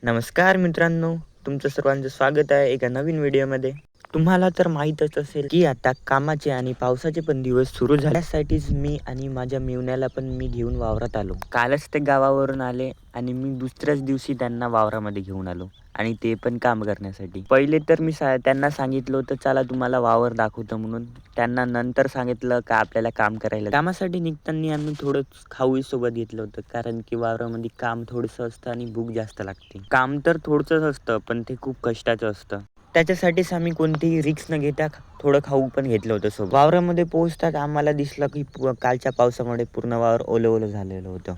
नमस्कार मित्रांनो, तुमचं सर्वांचं स्वागत आहे एका नवीन व्हिडिओमध्ये. तुम्हाला तर माहीतच असेल की आता कामाचे आणि पावसाचे पण दिवस सुरू झाल्यासाठीच मी आणि माझ्या मेव्हण्याला पण मी घेऊन वावरात आलो. कालच ते गावावरून आले आणि मी दुसऱ्याच दिवशी त्यांना वावरामध्ये घेऊन आलो आणि ते पण काम करण्यासाठी. पहिले तर मी त्यांना सांगितलं होतं चला तुम्हाला वावर दाखवतो म्हणून. त्यांना नंतर सांगितलं का आपल्याला काम करायला. कामासाठी निघताना आम्ही थोडं खाऊही सोबत घेतलं होतं, कारण की वावरामध्ये काम थोडंसं असतं आणि भूक जास्त लागते. काम तर थोडंसंच असतं पण ते खूप कष्टाचं असतं. त्याच्यासाठीच आम्ही कोणतीही रिस्क न घेता थोडं खाऊ पण घेतलं होतं सोबत. वावरामध्ये पोहोचताच आम्हाला दिसलं की कालच्या पावसामुळे पूर्ण वावर ओलं ओलं झालेलं होतं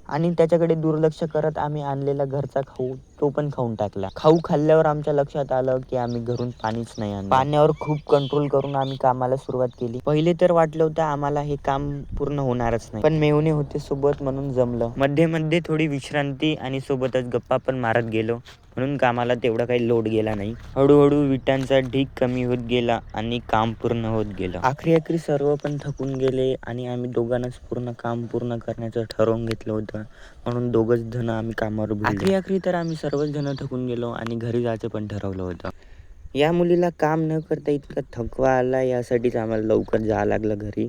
आणि त्याच्याकडे दुर्लक्ष करत आम्ही आणलेला घरचा खाऊ तो पण खाऊन टाकला. खाऊ खाल्ल्यावर आमच्या लक्षात आलं की आम्ही घरून पाणीच नाही आणलं. पाण्यावर खूप कंट्रोल करून आम्ही कामाला सुरुवात केली. पहिले तर वाटलं होतं आम्हाला हे काम पूर्ण होणारच नाही, पण मेव्हणे होते सोबत म्हणून जमलं. मध्ये मध्ये थोडी विश्रांती आणि सोबतच गप्पा पण मारत गेलो, म्हणून कामाला तेवढा काही लोड गेला नाही. हळूहळू विटांचा ढीग कमी होत गेला आणि काम पूर्ण होत गेलं. आखरी सर्व पण थकून गेले आणि आम्ही दोघांनाच पूर्ण काम पूर्ण करण्याचं ठरवून घेतलं होतं, म्हणून दोघंच जण आम्ही कामावर भिडलो. आखरी तर आम्ही सर्वच जण थकून गेलो आणि घरी जायचं पण ठरवलं होतं. या मुलीला काम न करता इतका थकवा आला, यासाठीच आम्हाला लवकर जावं लागलं घरी.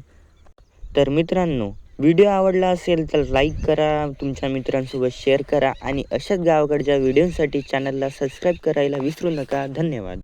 तर मित्रांनो, व्हिडिओ आवडला असेल तर लाईक करा, तुमच्या मित्रांसोबत शेअर करा आणि अशाच गावाकडच्या व्हिडिओसाठी चॅनलला सबस्क्राईब करायला विसरू नका. धन्यवाद.